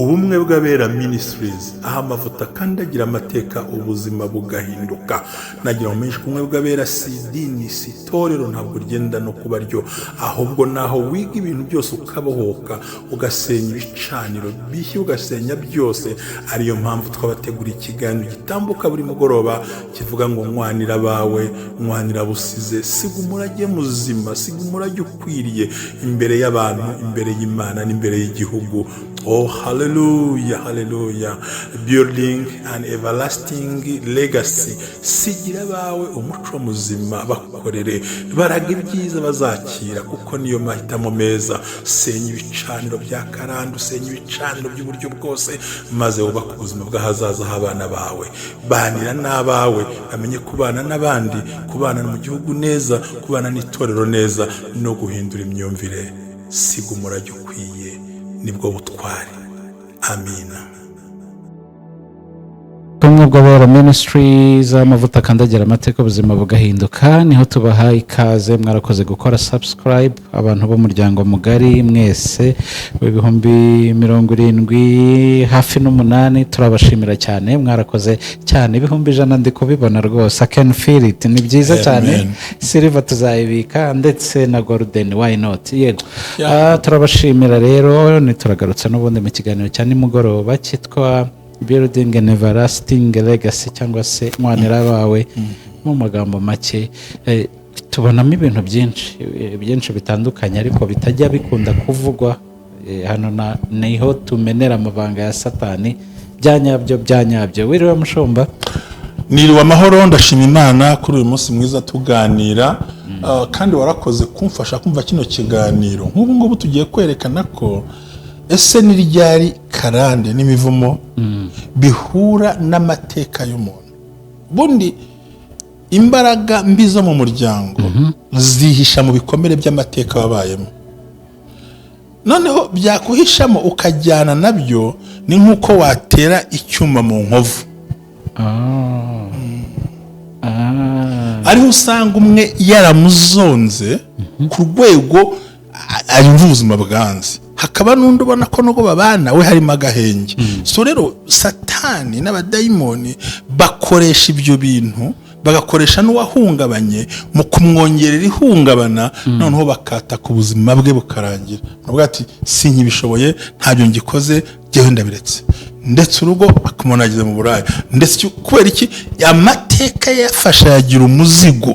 ubumwe bw'abera ministries aho amavuta kandi agira amateka ubuzima bugahinduka. Nagira ngo menshi kumwe bw'abera si idini si itorero ntabwo rigenda no kuba ryo, ahubwo naho wiga ibintu byose ukabohoka ugasenya ibicaniro bishya ugasenya byose. Ariyo mpamvu twabategura ikiganiro gitambuka buri mugoroba kivuga ngo nkwanira abawe nkwanira busize, siga umurage muzima, siga umurage ukwiriye imbere y'abantu, imbere y'Imana n'imbere y'igihugu. Oh, hallelujah, hallelujah. Building an everlasting legacy. Sigira bawe umuco muzima bakorere, baraga ibyiza bazakira kuko niyo mahitamo meza. Senya ibicaniro bya karande, senya ibicaniro by'uburyo bwose, maze wubaka ubuzima bw'ahazaza h'abana bawe. Banira n'abawe, bamenye kubana n'abandi, kubana mu gihugu neza, kubana n'itorero neza, no guhindura imyumvire. Siga umurage ukwiye, nibwo butwari. Amina. Kumwe bw'abera ministries amavuta kandagira amateka ubuzima bugahinduka, niho tubahaye ikaze. Mwarakoze gukora subscribe, abantu b'umuryango mugari mwese w'ibihumbi 70 hafi n'8, turabashimira cyane. Mwarakoze cyane, ibihumbi 100 ndi kubibona rwose. I can feel it. Ni byiza cyane. Silver tuzayibika ndetse na golden, why not? Yego. Turabashimira rero, nituragarutse n'ubundi mu kiganiro cyane mugoroba cyitwa Building an everlasting legacy cyangwa se nkwanira bawe. Mu magambo make tubonamo ibintu byinshi bitandukanye ariko bitajya bikunda kuvugwa hano niho tumenera amabanga ya Satani byanyabyo. Wiriwe mushomba? Niriwe amahoro, ndashima Imana kuri uyu munsi mwiza tuganira. Kandi warakoze kumfasha kumva kino kiganiro. Nk'ubu ngubu tugiye kwerekana ko ese niryari karande n'imivumo bihura n'amateka y'umuntu. Bundi imbaraga mbi zo mu muryango zihisha mu bikomere by'amateka wabayemo. Noneho byakuhishamo ukajyana nabyo, ni nk'uko watera icyuma mu nkovu. Ariho usanga umwe yaramuzonze ku rwego ayumva ubuzima bwanze, hakaba n'undi ubona ko nubwo babana we harimo agahenge. So rero Satani n'abadayimoni bakoresha ibyo bintu, bagakoresha n'uwahungabanye mu kumwongerera ihungabana, noneho bakata ku buzima bwe bukarangira. Nubwo ati sinkibishoboye, ntabyo ngikoze, jyewe ndabiretse. Ndetse urugo akamunagize mu buraya. Ndetse kubera iki? Amateka yafasha yagira umuzigo,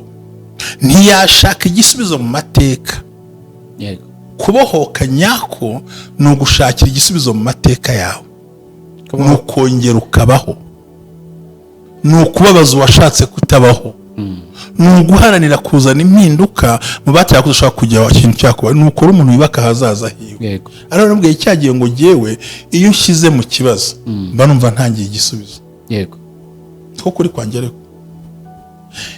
ntiyashaka igisubizo mu mateka. Yego. Kubohoka nyako ni ugushakira igisubizo mu mateka yawe, ni ukongera ukabaho, ni ukubabaza uwashatse kutabaho, ni uguharanira kuzana impinduka mu batera kudushaka kujya ikintu cyakuba, ni ukuri umuntu yubaka ahazaza hiwe. Ariho nabwiye cyagiye ngo jyewe iyo nshyize mu kibazo mba numva ntangiye igisubizo. Yego. Two kuri kwangereko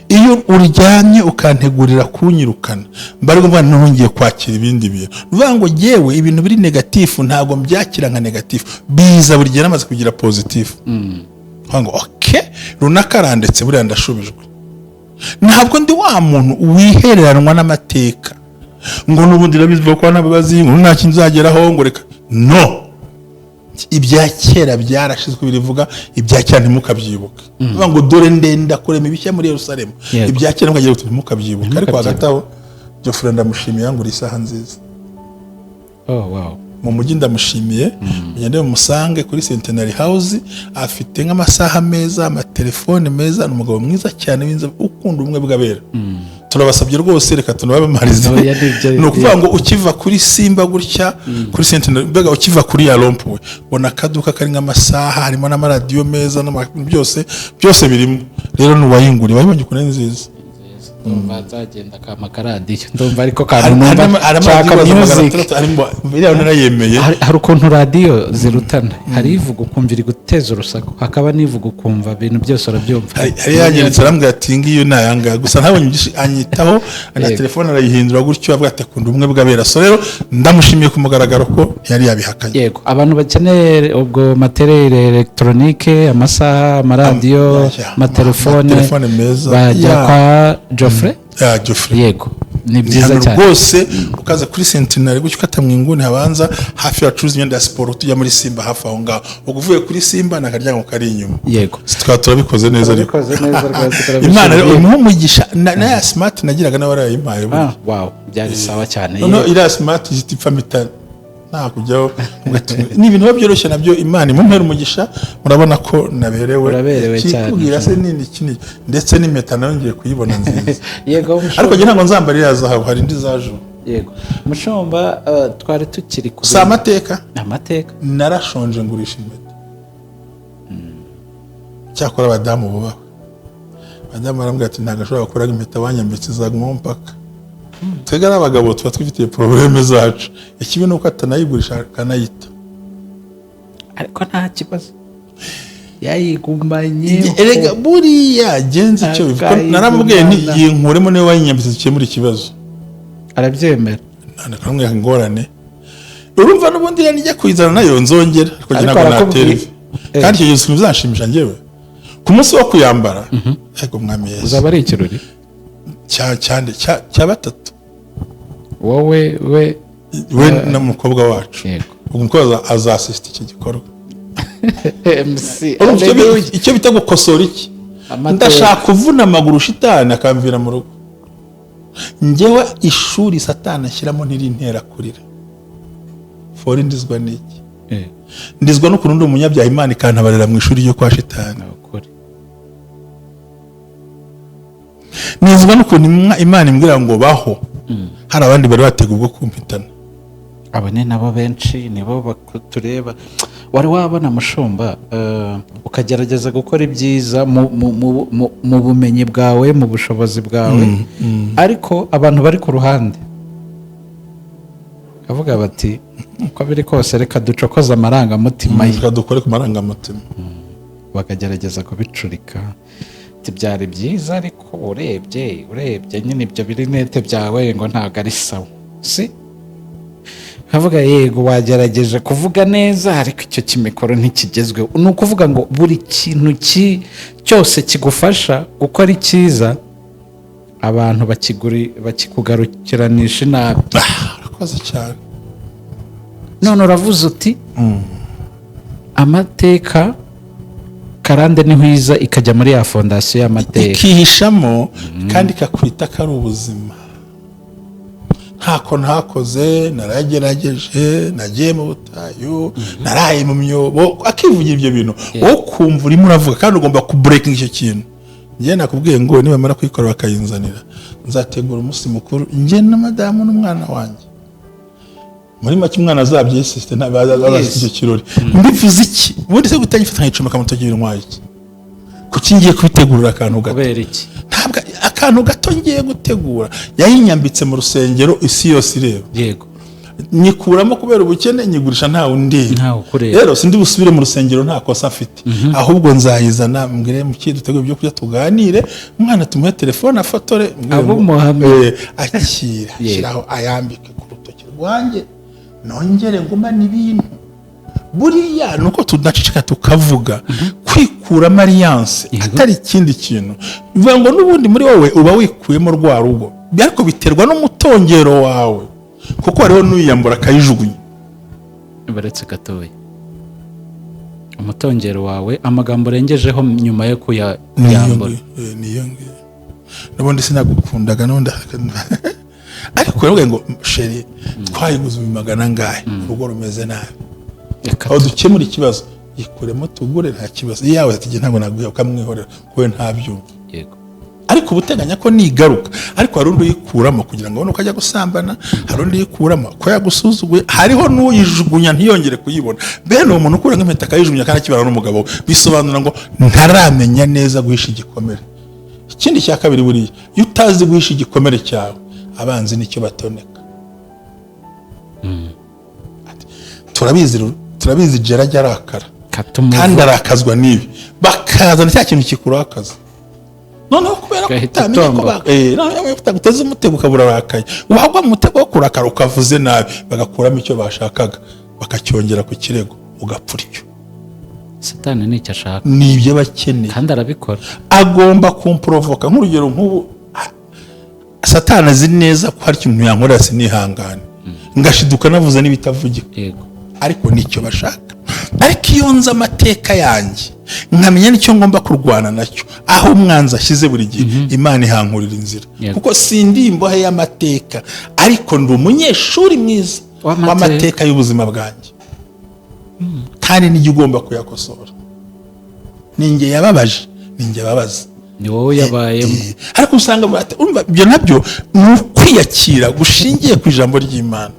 iyo uryamye ukantegurira kunyirukana, mbarego mwana nongeye kwakira ibindi bintu. Nuvuga ngo jyewe ibintu biri negatifu ntabwo mbyakira nka negatifu, biza buri gihe namaze kugira positive. Ngo okay, runaka arandetse buriya ndashubijwe. Ntabwo ndi wa muntu wihereranwa n'amateka ngo nubundi rabizivuga ko nababazi ngo nta kintu nzageraho ngo reka. No, ibya kera byarashizwe, birivuga ibya kera ntimukabyibuka. Nuvuga ngo dore ndenda kurema ibishya muri Yerusalemu. Ibya kera nkagira uti ntimukabyibuka. Ariko hagataho Geoffrey ndamushimiye ngo isaha nziza. Oh wow. Mu mujyi ndamushimiye, ngende musange kuri Centenary House, afite nk'amasaha meza, amatelefone meza, n'umugabo mwiza cyane winza ukunda umwe bw'abera. Turabasabye rwose reka tunabamarize. No kuvuga ngo ukiva kuri Simba gutya kuri Centenary, mbega ukiva kuri ya Rompuwe bona kaduka kari nk'amasaha, harimo n'amaradiyo meza byose birimo. Rero nuwayinguri wabonye kune nziza. Bazagenda kama karadiyo ndumva ariko kanumva chaka music biriya narayemeye. Hari ukuntu radio zirutana, hari ivuga ukumva iri guteza urusaku, hakaba nivuga ukumva ibintu byose urabyumva. Hari yageretse arambwira ati ngiyo nayanga gusa ntabonye anyitaho na telefone arayihindura gutyo avuga ati akunda umwe bw'abera. So rero ndamushimiye ku mugaragaro ko yari yabihakanye. Yego, abantu bakeneye ubwo materiel electronique, amasaha, amaradiyo, amatelefone meza bajya kwa Geoffrey. Geoffrey. Yego. Ni byiza cyane. Rwose ukaza kuri Centenary gutyo ukata mu inguni habanza hafi yacuruza imyenda ya siporo tujya muri Simba hafi aho ngaho. Uvuye kuri Simba nakaryango kari inyuma. Yego. Tukaba turabikoze neza ariko. Imana umugisha na ya smart nagiraga n'abarayimpaye. Wow, byari sawa cyane. No ira smart zitipfa mitana. Nta kujyaho ni ibintu byoroshye nabyo Imana imumpera umugisha murabona ko naberewe cyane kikugira se nini kini ndetse n'impeta nongeye kuyibona nziza. Yego ariko ngira ngo nzambarira ya zahabu hari ndi zajo. Yego Mushomba twari tukiri ku amateka narashonje ngurisha impeta. Cyakora abadamu bubaho abadamu barambwira ati ntago ashobora gukora impeta wanyambitse zaguma mpaka. Twega n'abagabo tuba twifitiye probleme zacu. Ikibi nuko atanayigurisha kanayita. Ariko nta kibazo. Yayigumanye. Erega buriya genze cyo bivuga naramubwiye nti yinkuremo ne wayinyambitse cyemura ikibazo. Arabyemera. Nane kamwe ngorane. Urumva n'ubundi yanijya kuyizana nayo nzongera ariko jye nako natere. Kandi cyo Yesu bizashimisha ngewe. Ku munsi wo kuyambara. Ego mwami Yesu. Uzaba ari ikirori. Cya batatu. Wowe we n'umukobwa wacu. Yego. Umukobwa azasist iki gikorwa. MC. Icyo bita gukosora iki? Ndashaka kuvuna amaguru shitani akamvira mu rugo. Ngewe ishuri satani ashyiramo ntiri ntera kurira. Fori ndizwa niki? Ndizwa no kurundi umunyabyaha Imana ikantabarira mu ishuri ryo kwa shitani. Nizwa no kuntu Imana imbwira ngo baho. Hari abandi bari batega ubwo kumpitana. Abone nabo benshi nibo batureba. Wari wabona Mushomba ukagerageza gukora ibyiza mu bumenyi bwawe mu bushobozi bwawe ariko abantu bari ku ruhande avuga bati uko biri kose reka ducokoza amarangamutima reka dukore ku marangamutima bakagerageza kubicurika byari byiza ariko urebye nyine ibyo biri nete byawe ngo ntabwo ari sawa si havuga yego wagerageje kuvuga neza ariko icyo kimikoro ntikigezweho ni ukuvuga ngo buri kintu cyose kigufasha gukora icyiza abantu bakikugarukiranisha inabi urakoze cyane none uravuze uti amateka karande ni hwiza ikajya muri ya fondasiyo y'amateka ikihishamo kandi ikakwita ko ari ubuzima ntako ntakoze naragerageje nagiye mu butayu naraye mu myobo akivugira ibyo bintu wowe kumva urimo uravuga kandi ugomba kubreaking icyo kintu njye nakubwiye ngo niba mara kwikora bakayinzanira nzategura umunsi mukuru njye na madamu n'umwana wanjye muri make umwana azabye sister ntabaza icyo kirori mbivuze iki ubundi se gutagifata nk'icuma kamutogira intwaye iki kuki ngiye kubitegurira akantu gato kubera iki ntabwo akantu gato ngiye gutegura yayinyambitse mu rusengero isi yose ireba yego nyikuramo kubera ubukene nyigurisha nta undi rero sindi busubire mu rusengero nta kosa afite ahubwo nzayizana mbwire mu kintu dutegura ibyo kurya tuganire umwana tumuhe telefone afotore abo Muhammad akira shiraho ayambike ku rutoki rwanjye nongere ngumane ibintu buriya nuko tudacicika tukavuga kwikuramo alliance atari ikindi kintu bivuga ngo n'ubundi muri wowe uba wikuyemo rwa rugo ariko biterwa n'umutongero wawe kuko hariho n'uyiyambura akayijugunya baretse gatoya umutongero wawe amagambo urengejeho nyuma yo kuyambura niyo ngiyo n'ubundi sinagukundaga n'ubundi ariko rero ngo sheri twayiguze magana ngahe urugo rumeze nabi aho dukemura ikibazo yikuremo tugure nta kibazo yawe ati ntabwo naguye ukamwihorera kuko nta byumva yego ariko ubuteganya ko nigaruka ariko hari undi uyikuramo kugira ngo nuko ajya gusambana hari undi uyikuramo ko yagusuzuguye hariho n'uyijugunya ntiyongere kuyibona bene uwo muntu ukura nk'impeta akayijugunya kandi akibana n'umugabo bisobanura ngo ntaramenya neza guhisha igikomere ikindi cya kabiri buriya iyo utazi guhisha igikomere cyawe abanzi nicyo batoneka turabizi jera jya arakara kandi arakazwa n'ibi bakazana cya kintu kikurakaza noneho kubera ko utamenya ko utaguteze umutego ukabura arakaye wagwa mu mutego wo kurakara ukavuze nabi bagakuramo icyo bashakaga bakacyongera ku kirego ugapfura icyo satani nicyo ashaka nibyo bakeneye kandi arabikora agomba kumprovoka nk'urugero nk'ubu Satani azi neza ko hari ikintu yankorera sinihangane ngashiduka navuze n'ibitavugika yego ariko nicyo bashaka. Ariko iyo nzi amateka yanjye nkamenya nicyo ngomba kurwana nacyo, aho umwanzi ashyize buri gihe Imana ihankurira inzira, kuko sindi imbohe y'amateka ariko ndi umunyeshuri mwiza w'amateka y'ubuzima bwanjye, kandi nijye ugomba kuyakosora. Ninjye yababaje, ninjye babaza, ni wowe yabayemo. Ariko usanga ibyo nabyo ni ukwiyakira gushingiye ku ijambo ry'Imana.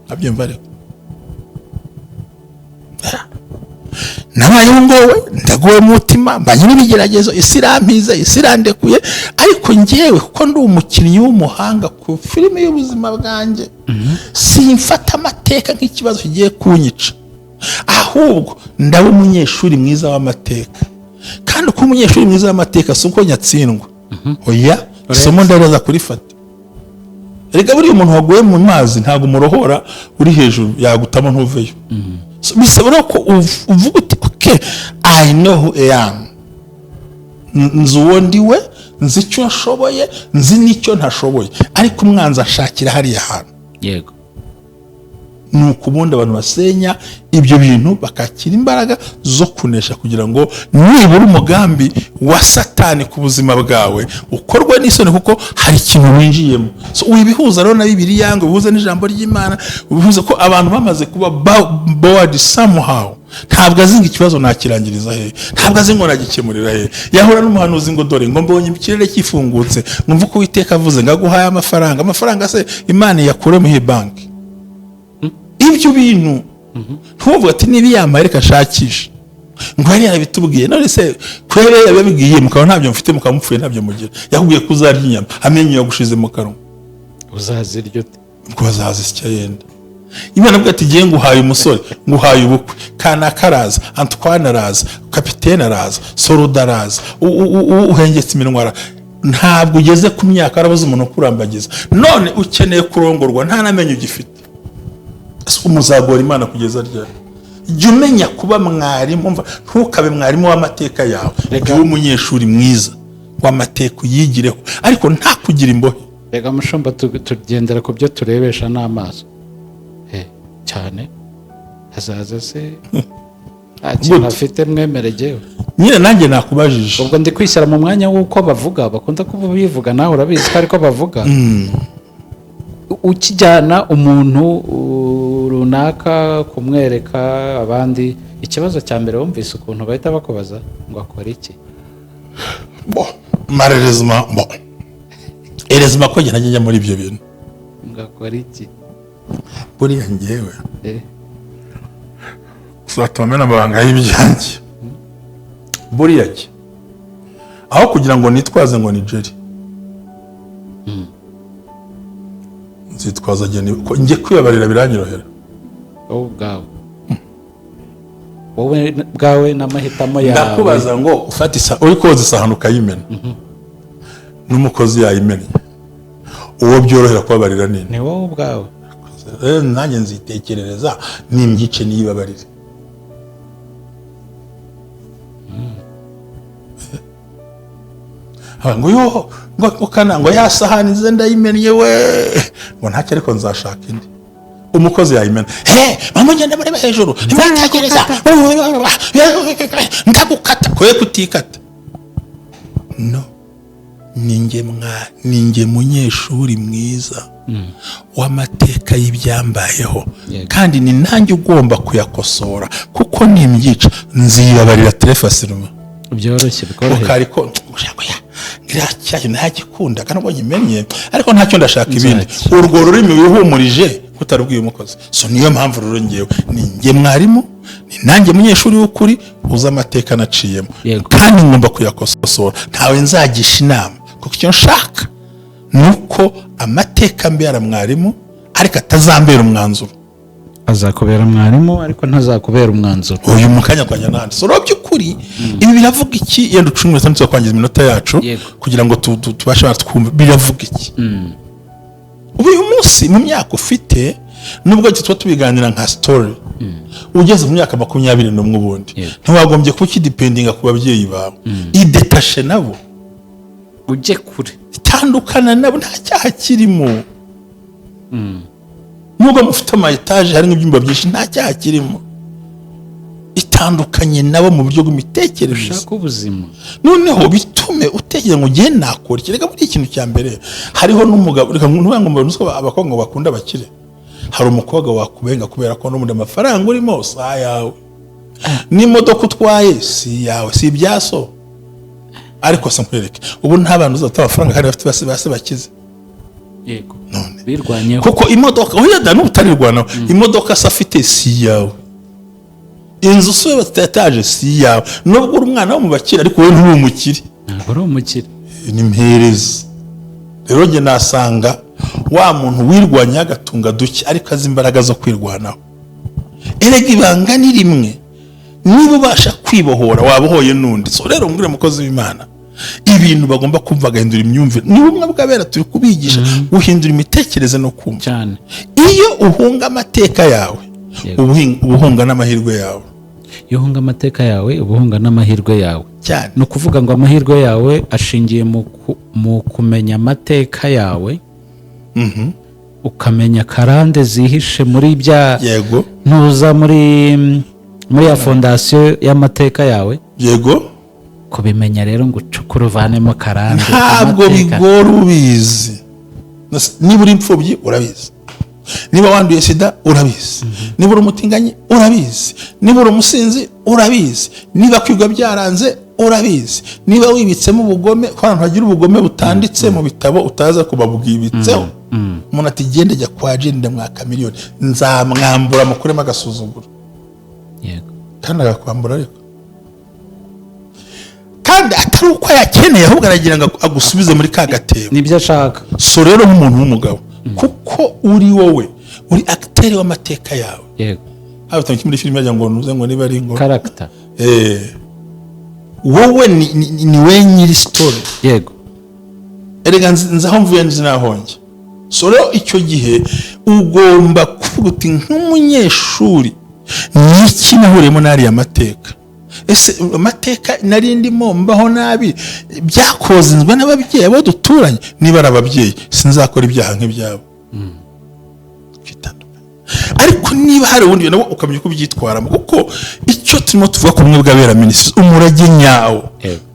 Nabyo mvare nabayeho ngowe ndagowe mu mutima mbanye n'ibigeragezo, isi irampiza, isi irandekuye, ariko njyewe kuko ndi umukinnyi w'umuhanga ku filime y'ubuzima bwanjye simfata amateka nk'ikibazo kigiye kunyica, ahubwo ndaba umunyeshuri mwiza w'amateka. Kandi uko umunyeshuri mwiza w'amateka si uko nyatsindwa, oya isomo ndareza kurifata. Erega buriya umuntu waguye mu mazi ntabwo umurohora uri hejuru yagutamo ntuveyo. Bisabura ko uvuga uti okay, I know who I am, nzi uwo ndiwe, nzi icyo nshoboye, nzi n'icyo ntashoboye, ariko umwanzi ashakira hariya hantu. Yego, nuko ubundi abantu basenya ibyo bintu bakakira imbaraga zo kunesha, kugira ngo nibura umugambi wa Satani ku buzima bwawe ukorwe n'isoni, kuko hari ikintu winjiyemo. So wibihuza rero na Bibiliya, ngo bihuze n'ijambo ry'Imana, bihuze ko abantu bamaze kuba bored somehow. Ntabwo azinga ikibazo nakirangiriza he, ntabwo azi ngo nagikemurira he. Yahura n'umuhanuzi ngo dore ngo mbonye ikirere kifungutse, numva ko Uwiteka avuze ngo aguhaye amafaranga se Imana yakure mu banki. Ibyo bintu ntuvuga ati niba yambaye reka shakisha ngo yari yarabitubwiye, none se kwere yabibwiye mukaba ntabyo mfite, mukamupfuye ntabyo mugira. Yakubwiye ko uzarya inyama, amenyo yagushize mu kanwa, uzaziryo ubwo bazazisya yenda. Imana avuga ati giye nguhaye umusore, nguhaye ubukwe, Kanaka araza, Antoine araza, Kapitene araza, Soruda araza, uhengetse iminwa, ntabwo ugeze ku myaka arabuze umuntu kurambagiza, none ukeneye kurongorwa nta namenyo ugifite. Umuzagora Imana kugeza ryari? Jya umenya kuba mwarimu, ntukabe mwarimu w'amateka yawe, jya umunyeshuri mwiza w'amateka uyigireho, ariko nta kugira imbohe. Rega mushumba, tugendera ku byo turebesha n'amaso cyane, hazaza se nta kintu afite mwemeregewe. Nyine nanjye nakubajije, ubwo ndi kwishyira mu mwanya w'uko bavuga, bakunda kuba bivuga, nawe urabizi ko ariko bavuga. Ukijyana umuntu runaka kumwereka abandi, ikibazo cya mbere wumvise ukuntu bahita bakubaza ngo akora iki? Erezima ko njya muri ibyo bintu, ngo akora iki? buriya njyewe uzatuma amabanga y'ibyanjye. Buriya ki aho kugira ngo nitwaze ngo ni Jerry, nzitwaza njye kwibabarira biranyorohera. wowe bwawe n'amahitamo yawe. Ndakubaza ngo ufate uri koza isahani ukayimena, n'umukozi yayimennye, uwo byorohera kubabarira nini? Ni wowe ubwawe. Nanjye nzitekerereza nimyice niyibabarire. Ngo yo ngo ya sahani ze ndayimennye we, ngo ntacyo ariko nzashaka indi. Umukozi yayimena, mama ngenda muri hejuru nzatekereza ndagukata, kwe kutikata. No, ninjye munyeshuri mwiza w'amateka y'ibyambayeho, kandi ni nanjye ugomba kuyakosora, kuko nimyica nzibabarira telefasiruma byoroshye bikoroheye. Ukariko ngiracyaje ntagikunda kandi ubwo nyimenye, ariko ntacyo ndashaka ibindi. Urwo rurimi wihumurije kutarubwiye umukozi. So niyo mpamvu rero ngewe ninjye mwarimu, ni nanjye munyeshuri w'ukuri uza amateka naciyemo, kandi ngomba kuyakosora. Ntawe nzagisha inama, kuko icyo nshaka nuko amateka mbera mwarimu, ariko atazambera umwanzuro. Azakubera mwarimu ariko ntazakubera umwanzuro. Uyu mukanya kwanya nandi. So rero by'ukuri ibi biravuga iki? Yenda ucumwe cyane kwangiza iminota yacu kugira ngo tubashe twumva biravuga iki. Uyu munsi mu myaka ufite, nubwo tuba tubiganira nka story, ugeze mu myaka 21 ubundi ntiwagombye kukidependinga ku babyeyi bawe, idetashe nabo, ujye kure. itandukana nabo nta cyaha kirimo. Nubwo mufite ama etaje hari nk'ibyumba byinshi nta cyaha kirimo. Itandukanye nabo mu buryo bw'imitekerereze. Ushaka ubuzima. Noneho bitume utegera ngo ugiye nakora iki. Reka muri ikintu cya mbere hariho n'umugabo reka ntuvuga ngo mbonuswa abakobwa bakunda bakire. Hari umukobwa wakubenga kubera ko n'umundi amafaranga urimo sa yawe. N'imodoka utwaye si yawe si ibyaso. Ariko se nkwereke ubu nta bantu uzata amafaranga kandi bafite base bakize. Yego. None Birwanyeho. kuko imodoka oya da n'utarirwana imodoka safite si yawe. Inzu so batataje si yawe. Nubwo uri umwana wo mu bakire ariko wowe nturi umukire. Ntabwo ari umukire. Ni mpereza. Rero nge nasanga wa muntu wirwanya agatunga duke ariko azi imbaraga zo kwirwanaho. Erega ibanga ni rimwe. Niba ubasha kwibohora wabohoye nundi. So rero mbwire mukozi w'Imana ibintu bagomba kumva gahindura imyumvire. Ni bumwe bw'abera turi kubigisha guhindura imitekerereze no kumva. Cyane. Iyo uhunga amateka yawe ubuhunga n'amahirwe yawe. Iyo uhunga amateka yawe ubuhunga n'amahirwe yawe. Cyane. No kuvuga ngo amahirwe yawe ashingiye mu kumenya amateka yawe. Ukamenya karande zihishe muri bya Yego. Ntuza muri ya fondasiyo y'amateka yawe. Yego. Kubimenya rero ngo ucukure uvanemo karande. Ntabwo bigora ubizi. Niba uri imfubyi urabizi. Niba wanduye sida urabizi. Niba uri umutinganyi urabizi. Niba uri umusinzi urabizi. Niba kwigwa byaranze urabizi. Niba wibitsemo ubugome ko abantu bagira ubugome butanditse mu bitabo utaza kubabwibitseho. Umuntu ati gende jya kwa jende mwaka miliyoni nzamwambura mukurema agasuzuguro. Yego. Kandi agakwambura ariko kandi atari uko yakeneye ahubwo aragira ngo agusubize muri ka gatebo. Nibyo ashaka. So rero nk'umuntu w'umugabo kuko uri wowe uri acteur w'amateka yawe. Yego. Haba tanki muri filime yagira ngo nuze ngo niba ari ngo Character. Wowe ni we nyiri story. Yego. Erega nzaho mvuye nzinahonge. So rero icyo gihe ugomba kuvuga uti nk'umunyeshuri niki nahuriyemo nari amateka. Ese amateka nari ndimo mbaho nabi byakozinzwe n'ababyeyi abo duturanye. Niba ari ababyeyi sinzakora ibyaha nk'ibyabo. Ariko niba hari ubundi nabo ukamenya uko byitwaramo kuko icyo turimo tuvuga ku bumwe bw'abera ministry umurage nyawo.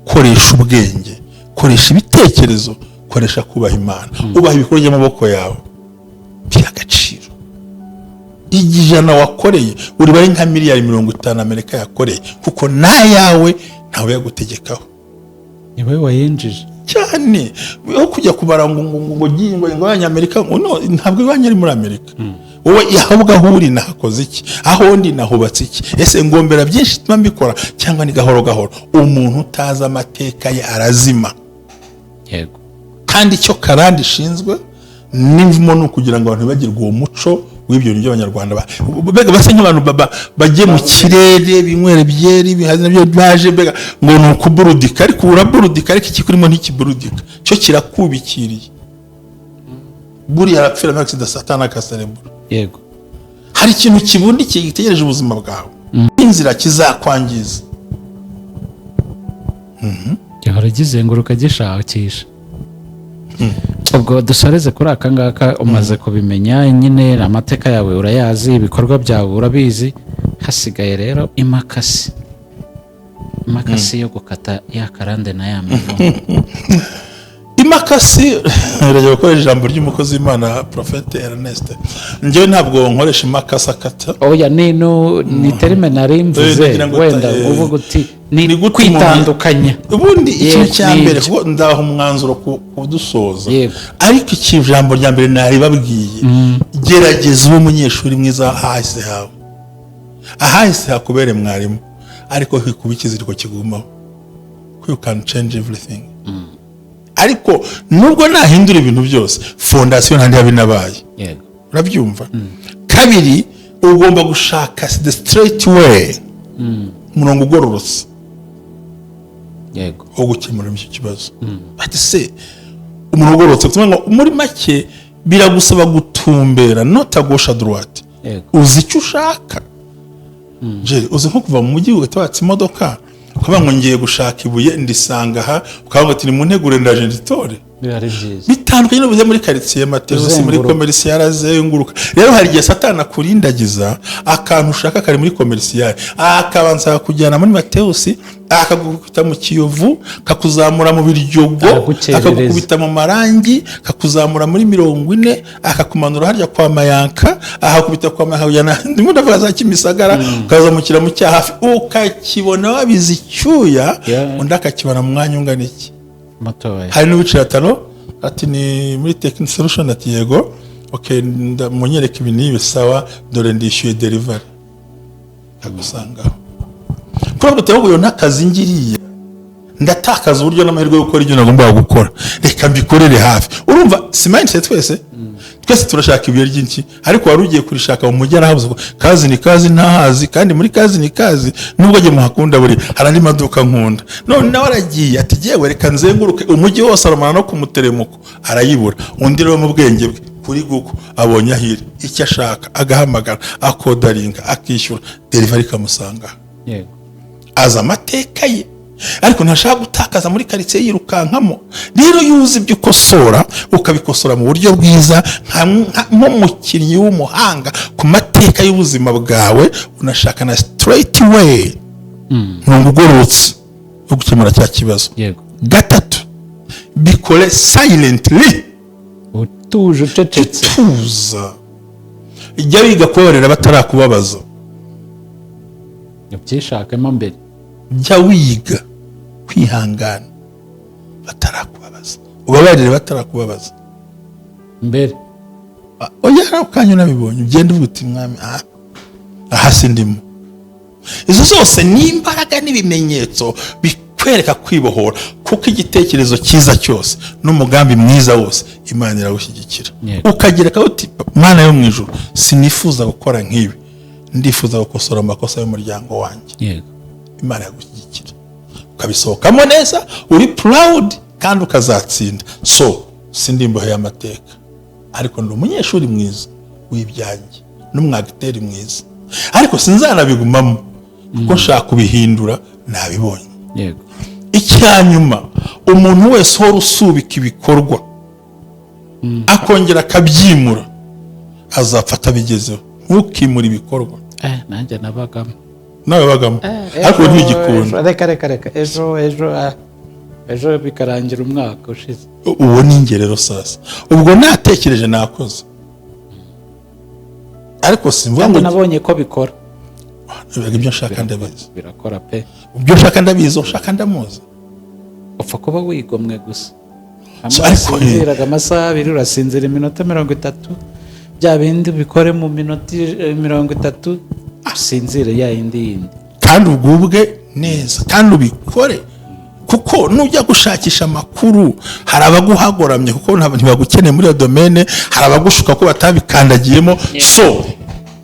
Koresha ubwenge, koresha ibitekerezo, koresha kubaha Imana, ubaha ibikorwa by'amaboko yawe. Byagaciro. Igijana wakoreye uri bari nka miliyari 50 Amerika yakoreye kuko nayawe ntawe yagutegekaho. Ni wewe wayenjije. Cyane aho kujya kubara ngo y'Amerika no ntabwo ibanyari muri Amerika. Wowe yahabwa huri nakoze iki aho ndi nahubatse iki ese ngombera byinshi tuma mbikora cyangwa ni gahoro gahoro. Umuntu utaza amateka ye arazima. Yego. Kandi icyo karandi ishinzwe nimvumo no kugira ngo abantu bagirwe uwo muco w'ibyo by'Abanyarwanda bega base nk'abantu bagiye mu kirere binywere byeri bihaze nabyo baje bega ngo ni ukuburudika ariko uraburudika ariko ikikurimo ntikiburudika cyo kirakubikiriye. Buri yarapfira n'aksida satana kaserebura. Yego. Hari ikintu kibundikiye gitegereje ubuzima bwawe. Inzira kizakwangiza. Gihora gizenguruka gishakisha. Ubwo dusoreze kuri aka ngaka umaze kubimenya nyine amateka yawe urayazi ibikorwa byawe urabizi hasigaye rero imakasi yo gukata ya karande na ya mivumo. Imakasi rero gukoresha ijambo ry'umukozi w'Imana Prophet Ernest. Njyewe ntabwo nkoresha imakasi akata. Oya ni terme nari mvuze wenda uvuga uti ni kwitandukanya. Ubundi ikintu cya mbere kuko ndaho umwanzuro kudusoza. Ariko iki jambo rya mbere nari babwiye gerageza ube umunyeshuri mwiza ahahise hawe. Ahahise hakubere mwarimu ariko kubikiziriko kigumaho. You can change everything. Ariko nubwo nahindura ibintu byose fondation ntandi yabinabaye. Yego. Urabyumva? Kabiri ugomba gushaka the straight way. Murongo ugororotse. Yego. Wo gukemura icyo kibazo. Ati se umurongo ugororotse kuvuga ngo muri make biragusaba gutumbera not gauche droite. Uzi icyo ushaka. Je uzi nko kuva mu mujyi ugatwatsa imodoka ukaba ngo ngiye gushaka ibuye ndisanga aha ukaba ngo ati ni mu ntegure ndaje nditore. Byari byiza. bitandukanye n'ubuze muri quartier Mateus muri commercial azenguruka. Rero hari igihe Satani akurindagiza akantu ushaka kari muri commercial akabanza kujyana muri Mateus akagukubita mu Kiyovu kakuzamura mu Biryogo akagukubita mu Marangi kakuzamura muri 40 akakumanura harya kwa Mayanka akakubita kwa Mahawiyana ndimo ndavuga za Kimisagara kazamukira mu cyahafi ukakibona wabizi cyuya undi akakibona mu mwanya ungana iki matoya. Hari n'ubice atano ati ni muri Technical Solution ati yego okay ndamunyereka ibintu bisawa dore ndishyuye delivery kagusanga kuri gutego yo nakazi ngiriye ndatakaza uburyo n'amahirwe yo gukora ibyo nagomba gukora reka mbikorere hafi urumva si mindset twese turashaka ibyo ryinki ariko wari ugiye kurishaka mu mujyi arahabuze kazi ni kazi ntahazi kandi muri kazi ni kazi nubwo agiye muhakunda buri harandi maduka nkunda none nawe aragiye ati giye reka nzenguruke umujyi wose aramana no kumuteremuko arayibura undi rero mu bwenge bwe kuri guko abonye ahire icyo ashaka agahamagara akodaringa akishyura delivery kamusanga yego aza amateka ye ariko ntashaka gutakaza muri quartier yirukankamo. Rero yuzi ibyo ukosora ukabikosora mu buryo bwiza nk'umukinnyi w'umuhanga ku mateka y'ubuzima bwawe unashaka na straight way ntungugorotse yo gukemura cya kibazo. Yego. Gatatu bikore silently utuje ucecetse tuza ijya wiga kubabarira batarakubabaza byishakemo mbere jya wiga kwihangana batarakubabaza ubabarire batarakubabaza mbere oya ukanya nabibonye ugenda uvuga mwami aha sindimo. Izo zose ni imbaraga n'ibimenyetso bikwereka kwibohora kuko igitekerezo cyiza cyose n'umugambi mwiza wose Imana irawushyigikira. Ukagira uti Mana yo mu ijuru sinifuza gukora nk'ibi ndifuza gukosora amakosa y'umuryango wanjye. Yego. Imana yagushyigikira ukabisohokamo neza uri proud kandi ukazatsinda. So sindimbohe y'amateka ariko ndi umunyeshuri mwiza w'ibyanjye n'umwagiteri mwiza ariko sinzanabigumamo kuko nshaka kubihindura nabibonye. Yego. Icyanyuma umuntu wese hora usubika ibikorwa akongera akabyimura azapfata bigezeho ntukimura ibikorwa. Nanjye nabagamo nawe bagamo ariko ntigikunda. Reka ejo bikarangira umwaka ushize. Uwo ni ingerero sasa ubwo natekereje nakoze ariko simvuga ngo nabonye ko bikora ibyo nshaka ndabizi birakora pe ibyo nshaka ndabizi ushaka ndamuzi upfa kuba wigomwe gusa. Amasinziraga amasaha 2 urasinzira iminota 30 bya bindi bikore mu minota 30 usinzire ya yindi kandi ubwubwe neza kandi ubikore kuko nujya gushakisha amakuru hari abaguhagoramye kuko ntibagukeneye muri iyo domaine hari abagushuka ko batabikandagiyemo. So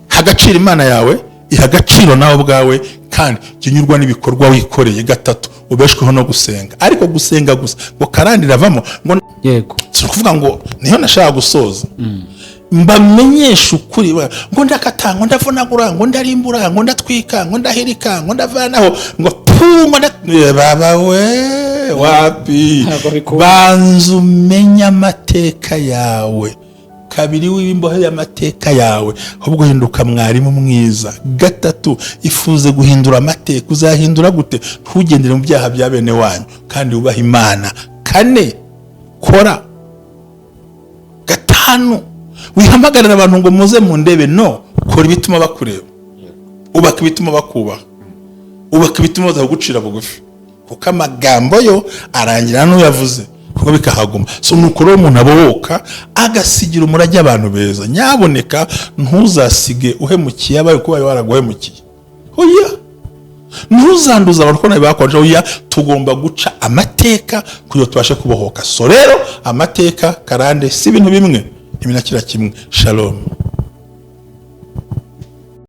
hagaciro Imana yawe ihagaciro nawe bwawe kandi kinyurwa n'ibikorwa wikoreye. Gatatu ubeshweho no gusenga ariko gusenga gusa ngo karandira avamo ngo yego kuvuga ngo niho nashaka gusoza mbamenyesha ukuri ngo ndakatanga ndavunagura ngo ndarimbura ngo ndatwika ngo ndahirika ngo ndavanaho ngo puma baba we wapi banza umenya amateka yawe. Kabiri w'imbohe y'amateka yawe ahubwo hinduka mwarimu mwiza. Gatatu ifuze guhindura amateka uzahindura gute ntugendere mu byaha bya bene wanyu kandi ubaha Imana. Kane kora. Gatanu wihamagarira abantu ngo muze mu ndebe no kora ibituma bakureba ubaka ibituma bakubaha ubaka ibituma bazagucira bugufi kuko amagambo yo arangira n'uyavuze kuko bikahaguma. So nukuri umuntu abohoka agasigira umurage abantu beza nyaboneka ntuzasige uhemukiye abaye kuba waraguhemukiye. Oya ntuzanduza abantu ko nabi bakonje. Oya tugomba guca amateka kuyo tubashe kubohoka. So rero amateka karande si ibintu bimwe iminakira kimwe. Shalom.